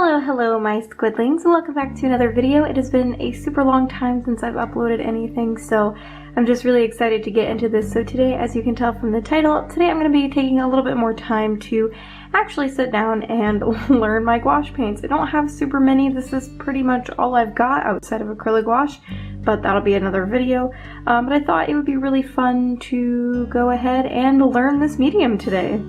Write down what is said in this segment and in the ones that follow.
Hello my squidlings, and welcome back to another video. It has been a super long time since I've uploaded anything, so I'm just really excited to get into this. So today, as you can tell from the title, today I'm going to be taking a little bit more time to actually sit down and learn my gouache paints. I don't have super many. This is pretty much all I've got outside of acrylic gouache, but that'll be another video. But I thought it would be really fun to go ahead and learn this medium today.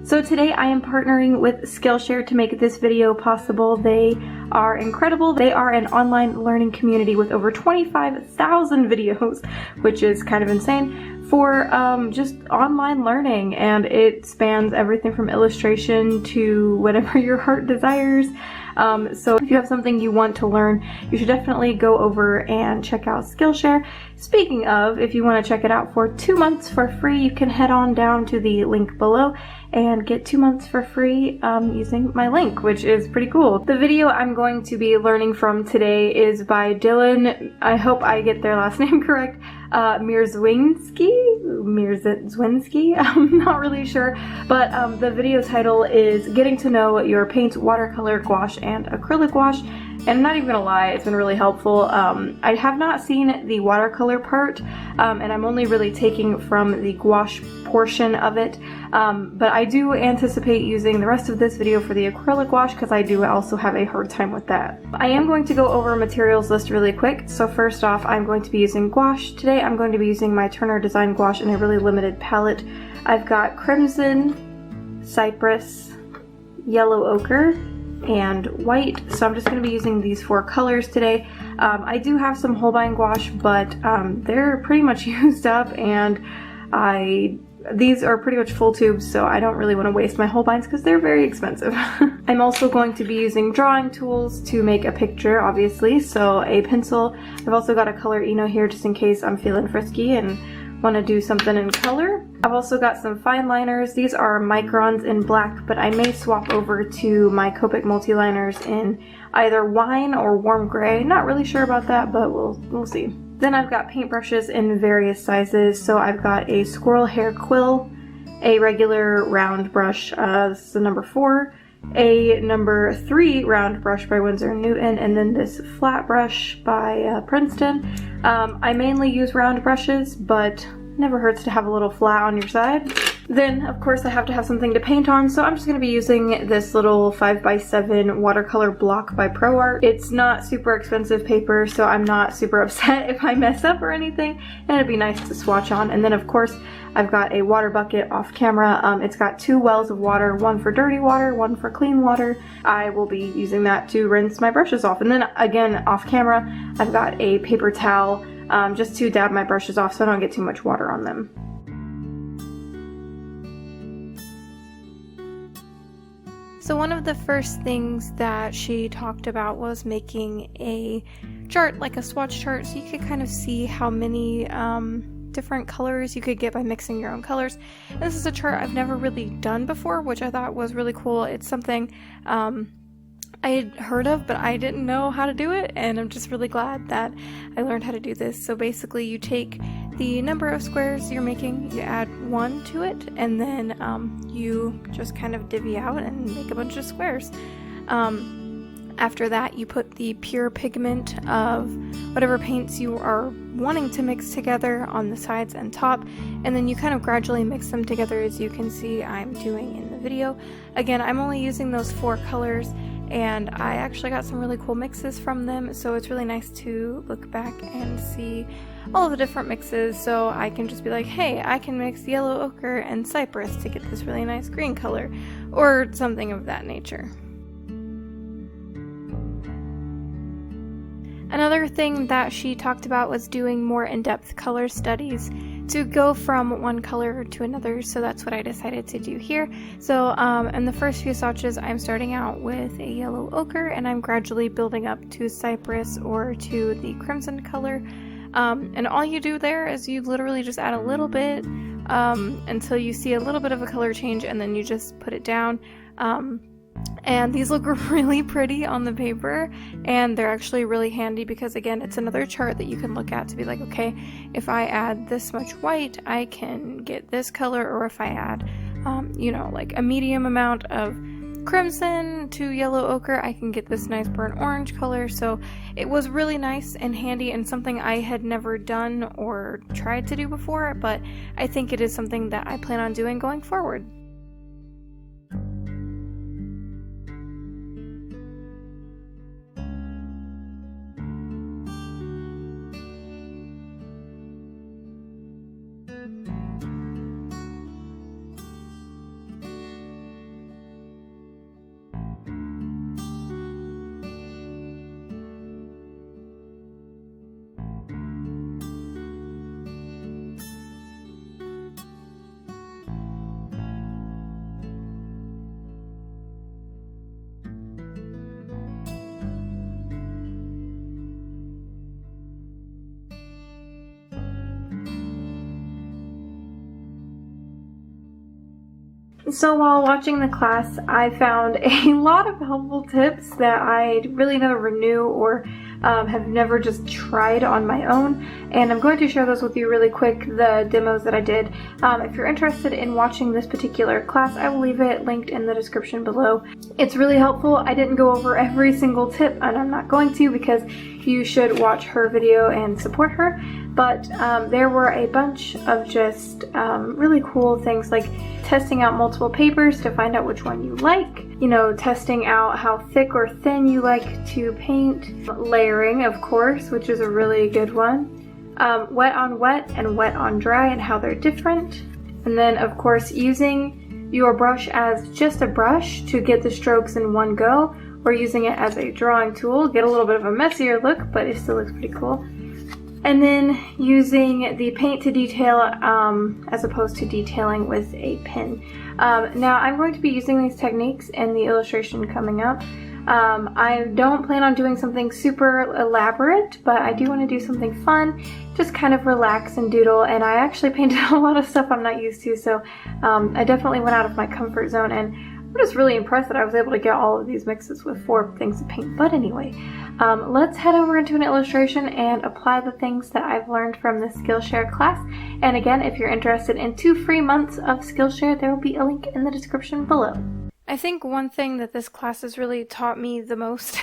So today I am partnering with Skillshare to make this video possible. They are incredible. They are an online learning community with over 25,000 videos, which is kind of insane, for just online learning, and it spans everything from illustration to whatever your heart desires. So if you have something you want to learn, you should definitely go over and check out Skillshare. Speaking of, if you want to check it out for 2 months for free, you can head on down to the link below and get 2 months for free using my link, which is pretty cool. The video I'm going to be learning from today is by Dylan, I hope I get their last name correct, Mierzwinski? I'm not really sure, but the video title is Getting to Know Your Paints, Watercolor, Gouache, and Acrylic Gouache. And I'm not even gonna lie, it's been really helpful. I have not seen the watercolor part, and I'm only really taking from the gouache portion of it, but I do anticipate using the rest of this video for the acrylic gouache because I do also have a hard time with that. I am going to go over a materials list really quick. So first off, I'm going to be using gouache. Today I'm going to be using my Turner Design gouache in a really limited palette. I've got crimson, cypress, yellow ochre, and white, so I'm just going to be using these 4 colors today. I do have some Holbein gouache, but they're pretty much used up, and these are pretty much full tubes, so I don't really want to waste my Holbeins because they're very expensive. I'm also going to be using drawing tools to make a picture, obviously, so a pencil. I've also got a color Eno here just in case I'm feeling frisky and want to do something in color. I've also got some fine liners. These are microns in black, but I may swap over to my Copic multi-liners in either wine or warm gray. Not really sure about that, but we'll see. Then I've got paintbrushes in various sizes. So I've got a squirrel hair quill, a regular round brush, this is a number 4, a number 3 round brush by Winsor & Newton, and then this flat brush by Princeton. I mainly use round brushes, but never hurts to have a little flat on your side. Then, of course, I have to have something to paint on, so I'm just going to be using this little 5x7 watercolor block by ProArt. It's not super expensive paper, so I'm not super upset if I mess up or anything, and it'd be nice to swatch on. And then, of course, I've got a water bucket off camera. It's got 2 wells of water, one for dirty water, one for clean water. I will be using that to rinse my brushes off. And then, again, off camera, I've got a paper towel just to dab my brushes off so I don't get too much water on them. So one of the first things that she talked about was making a chart, like a swatch chart, so you could kind of see how many different colors you could get by mixing your own colors. And this is a chart I've never really done before, which I thought was really cool. It's something I had heard of, but I didn't know how to do it, and I'm just really glad that I learned how to do this. So basically you take the number of squares you're making, you add 1 to it, and then you just kind of divvy out and make a bunch of squares. After that, you put the pure pigment of whatever paints you are wanting to mix together on the sides and top, and then you kind of gradually mix them together, as you can see I'm doing in the video. Again, I'm only using those 4 colors, and I actually got some really cool mixes from them, so it's really nice to look back and see all the different mixes, so I can just be like, hey, I can mix yellow ochre and cypress to get this really nice green color, or something of that nature. Another thing that she talked about was doing more in-depth color studies to go from one color to another, so that's what I decided to do here. So in the first few swatches, I'm starting out with a yellow ochre, and I'm gradually building up to cypress or to the crimson color. And all you do there is you literally just add a little bit until you see a little bit of a color change, and then you just put it down. And these look really pretty on the paper, and they're actually really handy because, again, it's another chart that you can look at to be like, okay, if I add this much white, I can get this color, or if I add, you know, like a medium amount of crimson to yellow ochre, I can get this nice burnt orange color. So it was really nice and handy and something I had never done or tried to do before, but I think it is something that I plan on doing going forward. So while watching the class, I found a lot of helpful tips that I really never knew or have never just tried on my own, and I'm going to share those with you really quick, the demos that I did. If you're interested in watching this particular class, I will leave it linked in the description below. It's really helpful. I didn't go over every single tip, and I'm not going to, because you should watch her video and support her, but there were a bunch of just really cool things, like testing out multiple papers to find out which one you like, you know, testing out how thick or thin you like to paint, layering, of course, which is a really good one, wet on wet and wet on dry and how they're different, and then of course using your brush as just a brush to get the strokes in one go, or using it as a drawing tool, get a little bit of a messier look, but it still looks pretty cool. And then using the paint to detail as opposed to detailing with a pen. Now I'm going to be using these techniques in the illustration coming up. I don't plan on doing something super elaborate, but I do want to do something fun, just kind of relax and doodle, and I actually painted a lot of stuff I'm not used to, so I definitely went out of my comfort zone, and I'm just really impressed that I was able to get all of these mixes with 4 things to paint. But anyway, let's head over into an illustration and apply the things that I've learned from this Skillshare class. And again, if you're interested in 2 free months of Skillshare, there will be a link in the description below. I think one thing that this class has really taught me the most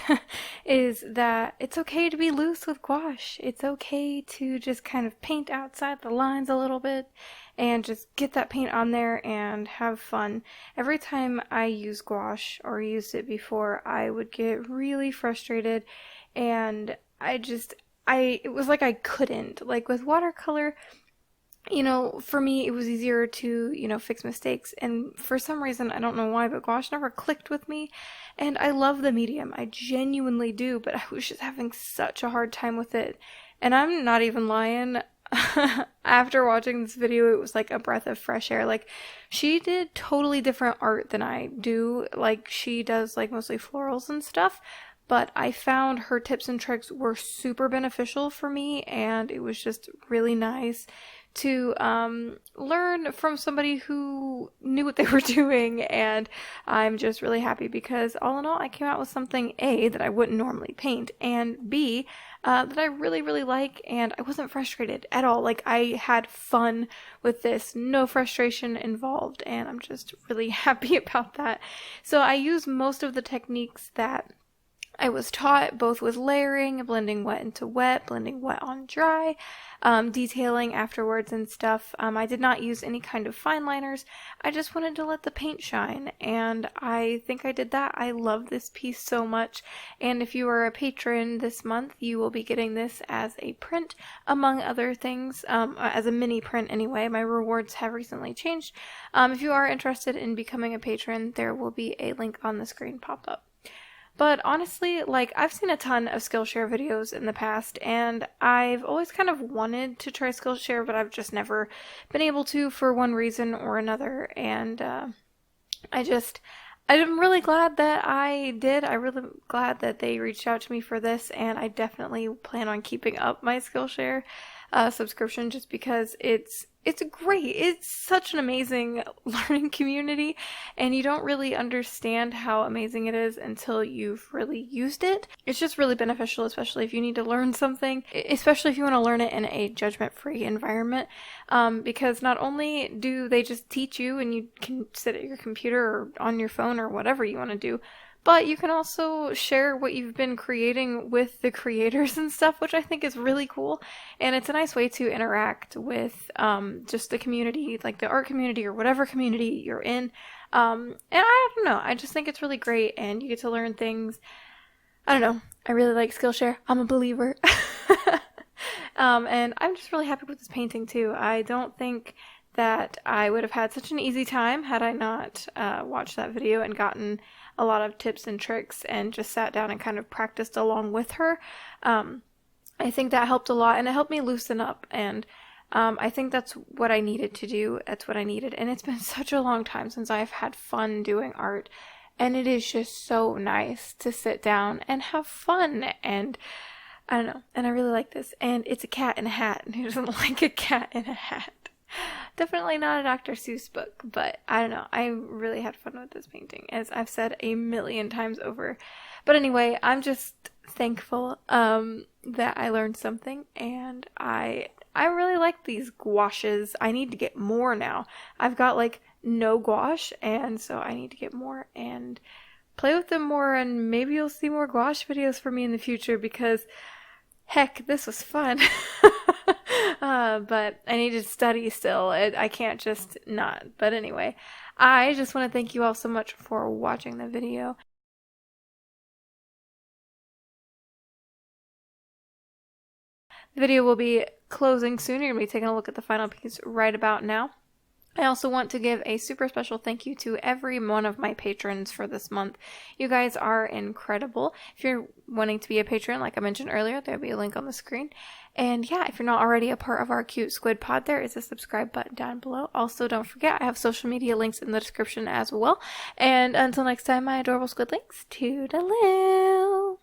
is that it's okay to be loose with gouache. It's okay to just kind of paint outside the lines a little bit and just get that paint on there and have fun. Every time I use gouache, or used it before, I would get really frustrated, and it was like I couldn't. Like with watercolor, you know, for me, it was easier to, you know, fix mistakes. And for some reason, I don't know why, but gouache never clicked with me. And I love the medium. I genuinely do, but I was just having such a hard time with it. And I'm not even lying. After watching this video, it was like a breath of fresh air. Like, she did totally different art than I do. Like, she does like mostly florals and stuff. But I found her tips and tricks were super beneficial for me, and it was just really nice to learn from somebody who knew what they were doing, and I'm just really happy because all in all I came out with something A, that I wouldn't normally paint, and B, that I really, really like, and I wasn't frustrated at all. Like, I had fun with this, no frustration involved, and I'm just really happy about that. So I use most of the techniques that I was taught, both with layering, blending wet into wet, blending wet on dry, detailing afterwards and stuff. I did not use any kind of fine liners. I just wanted to let the paint shine, and I think I did that. I love this piece so much, and if you are a patron this month, you will be getting this as a print, among other things, as a mini print anyway. My rewards have recently changed. If you are interested in becoming a patron, there will be a link on the screen pop up. But honestly, like, I've seen a ton of Skillshare videos in the past, and I've always kind of wanted to try Skillshare, but I've just never been able to for one reason or another, and I'm really glad that I did. I'm really glad that they reached out to me for this, and I definitely plan on keeping up my Skillshare. subscription just because it's great. It's such an amazing learning community, and you don't really understand how amazing it is until you've really used it. It's just really beneficial, especially if you need to learn something, especially if you want to learn it in a judgment-free environment, because not only do they just teach you and you can sit at your computer or on your phone or whatever you want to do, but you can also share what you've been creating with the creators and stuff, which I think is really cool. And it's a nice way to interact with just the community, like the art community or whatever community you're in. And I don't know, I just think it's really great, and you get to learn things. I don't know, I really like Skillshare. I'm a believer. And I'm just really happy with this painting too. I don't think that I would have had such an easy time had I not watched that video and gotten a lot of tips and tricks and just sat down and kind of practiced along with her. I think that helped a lot, and it helped me loosen up, and I think that's what I needed to do. That's what I needed, and it's been such a long time since I've had fun doing art, and it is just so nice to sit down and have fun, and I don't know, and I really like this, and it's a cat in a hat, and who doesn't like a cat in a hat? Definitely not a Dr. Seuss book, but I don't know. I really had fun with this painting, as I've said a million times over. But anyway, I'm just thankful that I learned something, and I really like these gouaches. I need to get more now. I've got like no gouache, and so I need to get more and play with them more, and maybe you'll see more gouache videos from me in the future, because heck, this was fun. But I need to study still. I can't just not. But anyway, I just want to thank you all so much for watching the video. The video will be closing soon. You're going to be taking a look at the final piece right about now. I also want to give a super special thank you to every one of my patrons for this month. You guys are incredible. If you're wanting to be a patron, like I mentioned earlier, there'll be a link on the screen. And yeah, if you're not already a part of our cute squid pod, there is a subscribe button down below. Also, don't forget, I have social media links in the description as well. And until next time, my adorable squidlings, toodaloo!